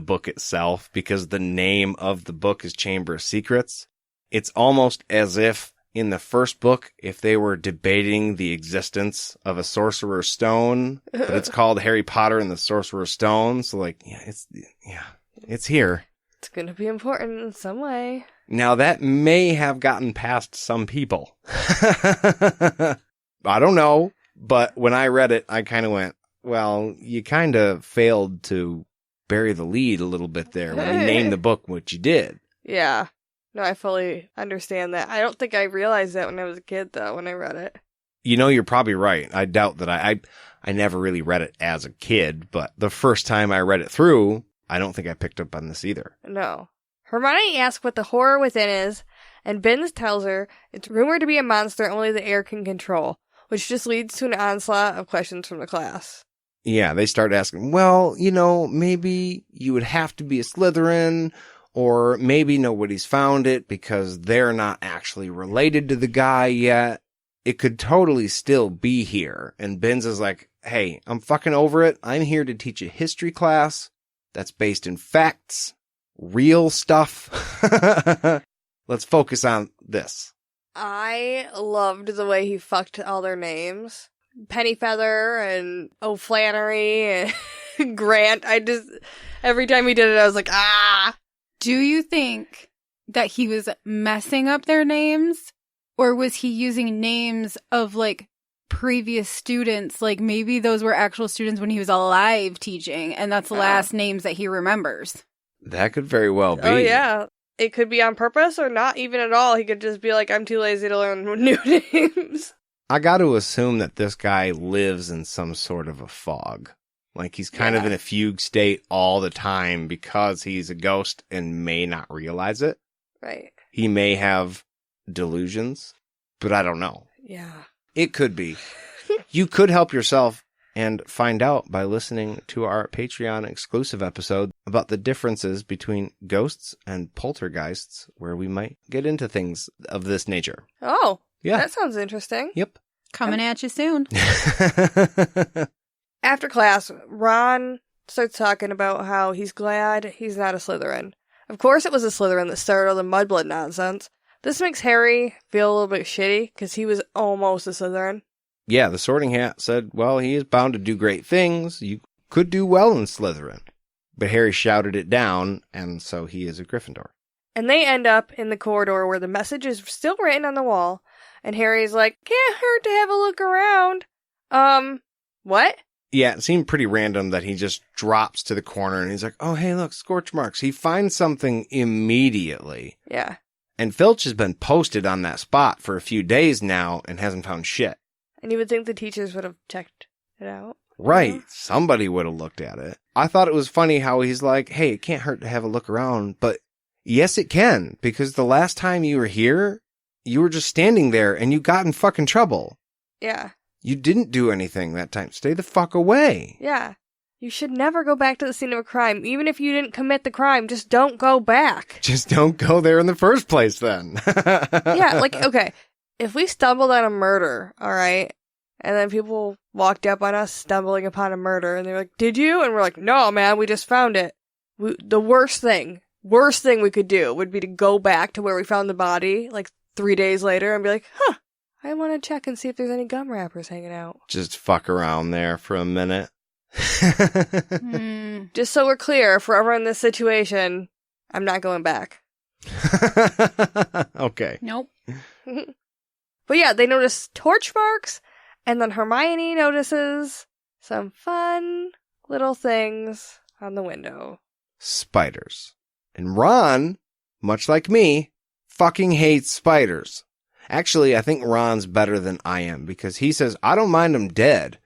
book itself because the name of the book is Chamber of Secrets. It's almost as if in the first book, if they were debating the existence of a Sorcerer's Stone, but it's called Harry Potter and the Sorcerer's Stone. So like, it's here. It's going to be important in some way. Now that may have gotten past some people. I don't know. But when I read it, I kind of went, well, you kind of failed to bury the lead a little bit there when you named the book what you did. Yeah. No, I fully understand that. I don't think I realized that when I was a kid, though, when I read it. You know, you're probably right. I doubt that I never really read it as a kid, but the first time I read it through, I don't think I picked up on this either. No. Hermione asks what the horror within is, and Binns tells her it's rumored to be a monster only the air can control, which just leads to an onslaught of questions from the class. Yeah, they start asking, well, you know, maybe you would have to be a Slytherin, or maybe nobody's found it because they're not actually related to the guy yet. It could totally still be here. And Binns is like, hey, I'm fucking over it. I'm here to teach a history class that's based in facts, real stuff. Let's focus on this. I loved the way he fucked all their names. Pennyfeather and O'Flannery and Grant. Every time he did it, I was like, ah! Do you think that he was messing up their names? Or was he using names of, like, previous students? Like, maybe those were actual students when he was alive teaching, and that's the last names that he remembers. That could very well be. Oh, yeah. It could be on purpose or not even at all. He could just be like, I'm too lazy to learn new names. I got to assume that this guy lives in some sort of a fog. Like, he's kind of in a fugue state all the time because he's a ghost and may not realize it. Right. He may have delusions, but I don't know. Yeah. It could be. You could help yourself and find out by listening to our Patreon exclusive episode about the differences between ghosts and poltergeists, where we might get into things of this nature. Oh, yeah. That sounds interesting. Yep. Coming at you soon. After class, Ron starts talking about how he's glad he's not a Slytherin. Of course it was a Slytherin that started all the mudblood nonsense. This makes Harry feel a little bit shitty, because he was almost a Slytherin. Yeah, the Sorting Hat said, well, he is bound to do great things. You could do well in Slytherin. But Harry shouted it down, and so he is a Gryffindor. And they end up in the corridor where the message is still written on the wall, and Harry's like, can't hurt to have a look around. What? Yeah, it seemed pretty random that he just drops to the corner and he's like, oh, hey, look, scorch marks. He finds something immediately. Yeah. And Filch has been posted on that spot for a few days now and hasn't found shit. And you would think the teachers would have checked it out. Right. Yeah. Somebody would have looked at it. I thought it was funny how he's like, hey, it can't hurt to have a look around. But yes, it can. Because the last time you were here, you were just standing there and you got in fucking trouble. Yeah. You didn't do anything that time. Stay the fuck away. Yeah. You should never go back to the scene of a crime. Even if you didn't commit the crime, just don't go back. Just don't go there in the first place then. Yeah, like, okay. If we stumbled on a murder, all right, and then people walked up on us stumbling upon a murder, and they're like, did you? And we're like, no, man, we just found it. The worst thing we could do would be to go back to where we found the body, like 3 days later, and be like, huh, I want to check and see if there's any gum wrappers hanging out. Just fuck around there for a minute. Just so we're clear, for everyone in this situation, I'm not going back. Okay. Nope. But yeah, they notice torch marks, and then Hermione notices some fun little things on the window. Spiders. And Ron, much like me, fucking hates spiders. Actually, I think Ron's better than I am, because he says, I don't mind them dead.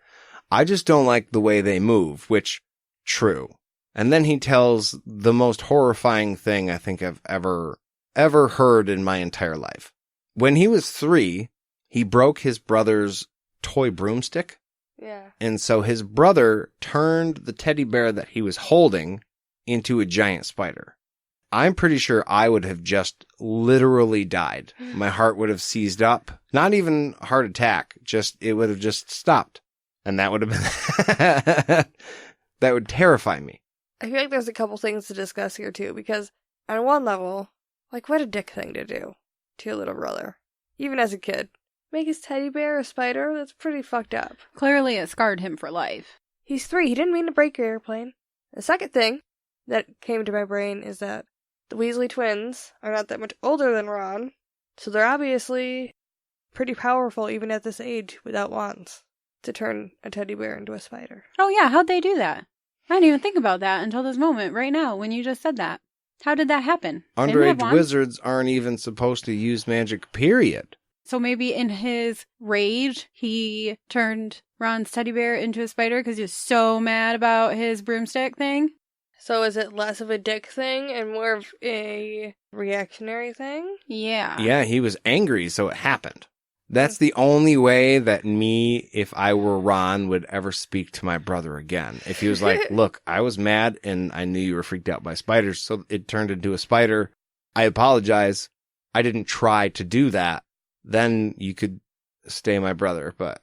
I just don't like the way they move, which, true. And then he tells the most horrifying thing I think I've ever heard in my entire life. When he was 3, he broke his brother's toy broomstick. Yeah. And so his brother turned the teddy bear that he was holding into a giant spider. I'm pretty sure I would have just literally died. My heart would have seized up. Not even heart attack. It would have just stopped. And that would have been, that would terrify me. I feel like there's a couple things to discuss here, too, because on one level, like, what a dick thing to do to your little brother. Even as a kid. Make his teddy bear a spider? That's pretty fucked up. Clearly it scarred him for life. He's 3. He didn't mean to break your airplane. The second thing that came to my brain is that the Weasley twins are not that much older than Ron, so they're obviously pretty powerful even at this age without wands to turn a teddy bear into a spider. Oh yeah, how'd they do that? I didn't even think about that until this moment, right now, when you just said that. How did that happen? They didn't have Underage wands? wizards aren't even supposed to use magic, period. So maybe in his rage, he turned Ron's teddy bear into a spider because he was so mad about his broomstick thing? So is it less of a dick thing and more of a reactionary thing? Yeah. Yeah, he was angry, so it happened. That's the only way that me, if I were Ron, would ever speak to my brother again. If he was like, look, I was mad and I knew you were freaked out by spiders, so it turned into a spider. I apologize. I didn't try to do that. Then you could stay my brother, but...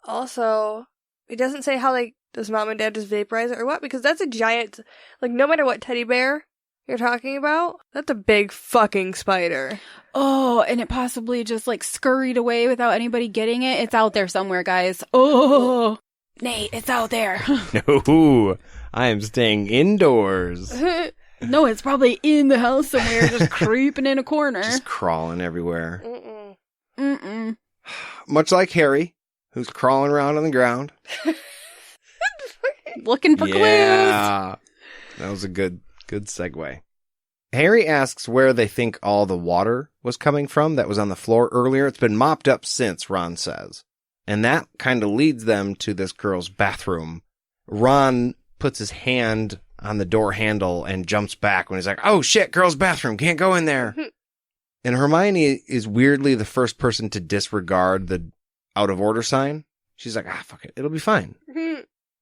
Also, it doesn't say how, like, does mom and dad just vaporize it or what? Because that's a giant, like, no matter what teddy bear you're talking about, that's a big fucking spider. Oh, and it possibly just like scurried away without anybody getting it. It's out there somewhere, guys. Oh, Nate, it's out there. No, I am staying indoors. No, it's probably in the house somewhere, just creeping in a corner. Just crawling everywhere. Mm-mm. Much like Harry, who's crawling around on the ground. Looking for clues. Yeah, that was a good segue. Harry asks where they think all the water was coming from that was on the floor earlier. It's been mopped up since, Ron says. And that kind of leads them to this girl's bathroom. Ron puts his hand on the door handle and jumps back when he's like, oh shit, girl's bathroom, can't go in there. And Hermione is weirdly the first person to disregard the out of order sign. She's like, fuck it, it'll be fine.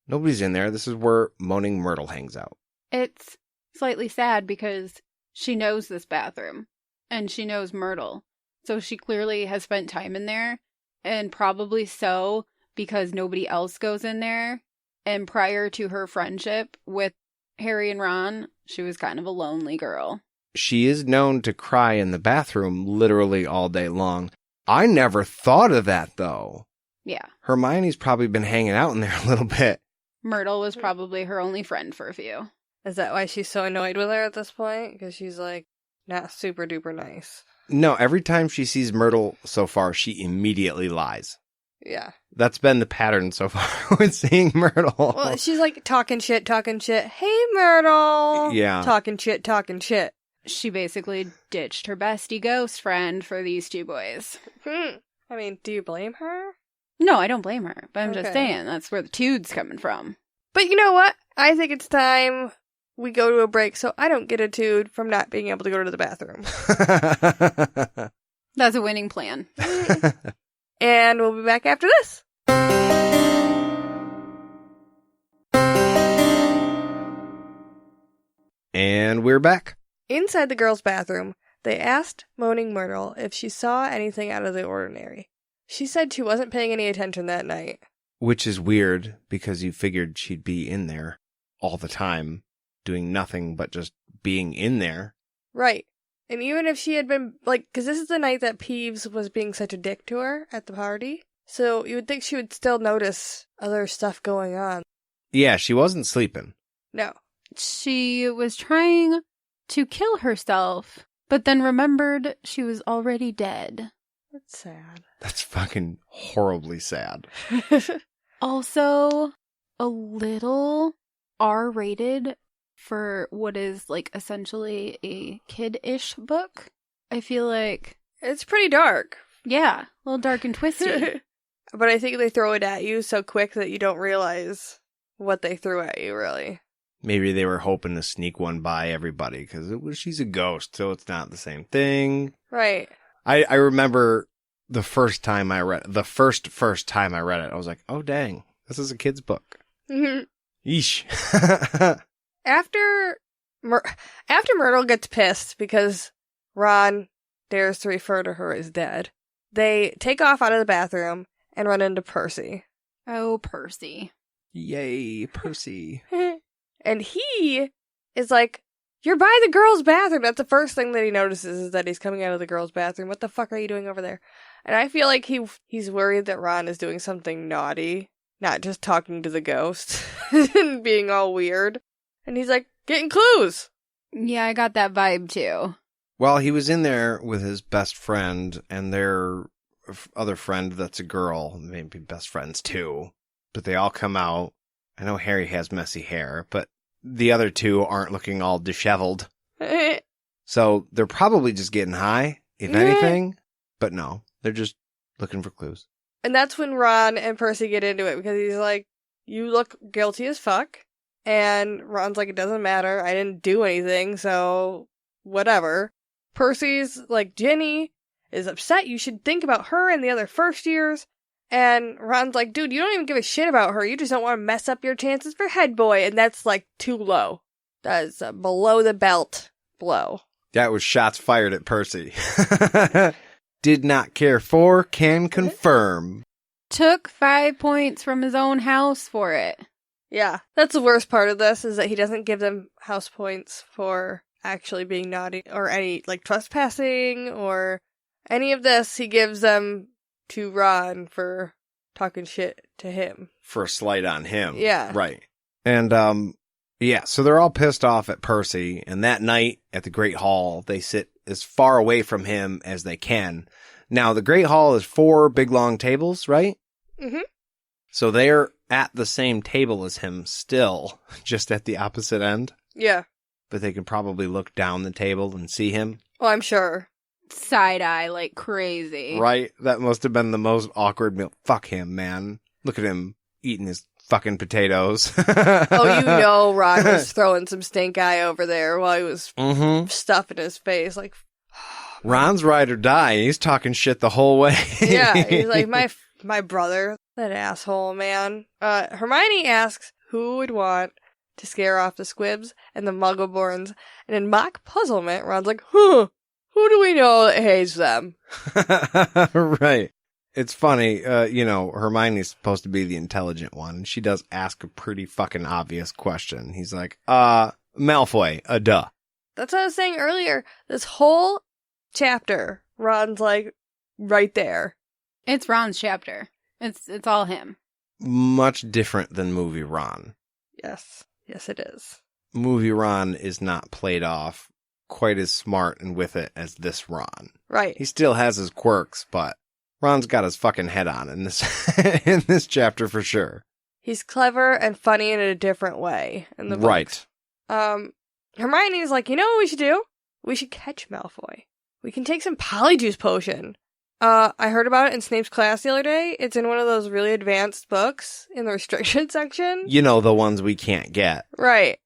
Nobody's in there. This is where Moaning Myrtle hangs out. It's slightly sad because she knows this bathroom and she knows Myrtle. So she clearly has spent time in there, and probably so because nobody else goes in there. And prior to her friendship with Harry and Ron, she was kind of a lonely girl. She is known to cry in the bathroom literally all day long. I never thought of that, though. Yeah. Hermione's probably been hanging out in there a little bit. Myrtle was probably her only friend for a few. Is that why she's so annoyed with her at this point? Because she's, like, not super duper nice. No, every time she sees Myrtle so far, she immediately lies. Yeah. That's been the pattern so far with seeing Myrtle. Well, she's, like, talking shit. Hey, Myrtle! Yeah. Talking shit. She basically ditched her bestie ghost friend for these two boys. I mean, do you blame her? No, I don't blame her, but I'm just Okay. saying that's where the tude's coming from. But you know what? I think it's time we go to a break so I don't get a tude from not being able to go to the bathroom. That's a winning plan. And we'll be back after this. And we're back. Inside the girls' bathroom, they asked Moaning Myrtle if she saw anything out of the ordinary. She said she wasn't paying any attention that night. Which is weird, because you figured she'd be in there all the time, doing nothing but just being in there. Right. And even if she had been, like, because this is the night that Peeves was being such a dick to her at the party. So you would think she would still notice other stuff going on. Yeah, she wasn't sleeping. No. She was trying to kill herself, but then remembered she was already dead. That's sad. That's fucking horribly sad. Also, a little R-rated for what is, like, essentially a kid-ish book. I feel like... It's pretty dark. Yeah, a little dark and twisty. But I think they throw it at you so quick that you don't realize what they threw at you, really. Maybe they were hoping to sneak one by everybody, because she's a ghost, so it's not the same thing. Right. I remember the first time I read it, first time I read it, I was like, oh dang, this is a kid's book. Yeesh. After Myrtle gets pissed because Ron dares to refer to her as dead, they take off out of the bathroom and run into Percy. Oh, Percy. Yay, Percy. And he is like, you're by the girls' bathroom. That's the first thing that he notices is that he's coming out of the girls' bathroom. What the fuck are you doing over there? And I feel like he's worried that Ron is doing something naughty, not just talking to the ghost and being all weird. And he's like, getting clues. Yeah, I got that vibe too. Well, he was in there with his best friend and their other friend that's a girl, maybe best friends too. But they all come out. I know Harry has messy hair, but the other two aren't looking all disheveled. So they're probably just getting high, if anything. But no, they're just looking for clues. And that's when Ron and Percy get into it because he's like, you look guilty as fuck. And Ron's like, it doesn't matter. I didn't do anything, so whatever. Percy's like, Ginny is upset. You should think about her and the other first years. And Ron's like, dude, you don't even give a shit about her. You just don't want to mess up your chances for head boy. And that's like too low. That is a below the belt blow. That was shots fired at Percy. Did not care for, can confirm. Took 5 points from his own house for it. Yeah, that's the worst part of this, is that he doesn't give them house points for actually being naughty or any, like, trespassing or any of this. He gives them to Ron for talking shit to him. For a slight on him. Yeah. Right. And, yeah, so they're all pissed off at Percy, and that night at the Great Hall, they sit as far away from him as they can. Now, the Great Hall is 4 big long tables, right? Mm-hmm. So they're at the same table as him still, just at the opposite end. Yeah. But they can probably look down the table and see him. Oh, I'm sure. Side eye like crazy. Right? That must have been the most awkward meal. Fuck him, man. Look at him eating his fucking potatoes. Oh, you know Ron was throwing some stink eye over there while he was stuffing his face. Like, Ron's ride or die. He's talking shit the whole way. yeah, he's like, my brother, that asshole, man. Hermione asks who would want to scare off the Squibs and the Muggleborns, and in mock puzzlement, Ron's like, who do we know that hates them? Right. It's funny, Hermione's supposed to be the intelligent one, and she does ask a pretty fucking obvious question. He's like, Malfoy, duh. That's what I was saying earlier. This whole chapter, Ron's like, right there. It's Ron's chapter. It's all him. Much different than movie Ron. Yes. Yes, it is. Movie Ron is not played off quite as smart and with it as this Ron. Right. He still has his quirks, but Ron's got his fucking head on in this in this chapter for sure. He's clever and funny in a different way in the books. Right. Hermione's like, you know what we should do? We should catch Malfoy. We can take some Polyjuice potion. I heard about it in Snape's class the other day. It's in one of those really advanced books in the restriction section. You know, the ones we can't get. Right.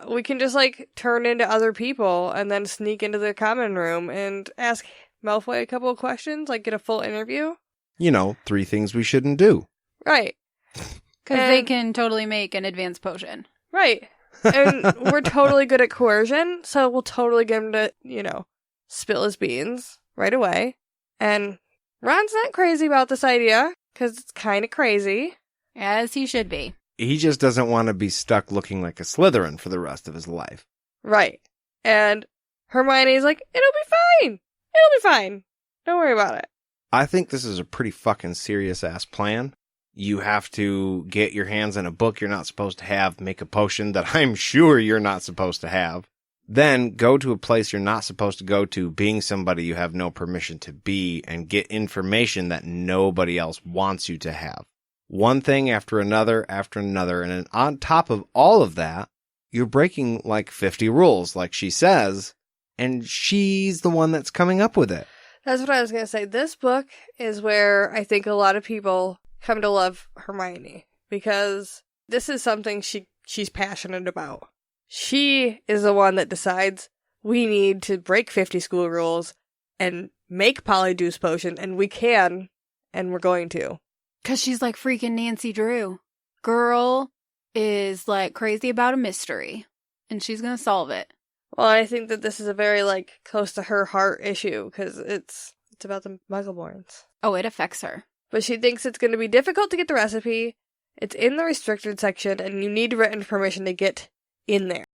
We can just, like, turn into other people and then sneak into the common room and ask Malfoy a couple of questions, like get a full interview. 3 things we shouldn't do. Right. Because they can totally make an advanced potion. Right. And we're totally good at coercion, so we'll totally get him to, spill his beans right away. And Ron's not crazy about this idea, because it's kind of crazy. As he should be. He just doesn't want to be stuck looking like a Slytherin for the rest of his life. Right. And Hermione's like, it'll be fine. It'll be fine. Don't worry about it. I think this is a pretty fucking serious-ass plan. You have to get your hands on a book you're not supposed to have, make a potion that I'm sure you're not supposed to have, then go to a place you're not supposed to go to, being somebody you have no permission to be, and get information that nobody else wants you to have. One thing after another, and then on top of all of that, you're breaking like 50 rules, like she says, and she's the one that's coming up with it. That's what I was going to say. This book is where I think a lot of people come to love Hermione, because this is something she's passionate about. She is the one that decides we need to break 50 school rules and make Polyjuice potion, and we can, and we're going to. Because she's like freaking Nancy Drew. Girl is like crazy about a mystery, and she's going to solve it. Well, I think that this is a very, like, close to her heart issue, because it's about the Muggleborns. Oh, it affects her. But she thinks it's going to be difficult to get the recipe, It's in the restricted section, and you need written permission to get in there.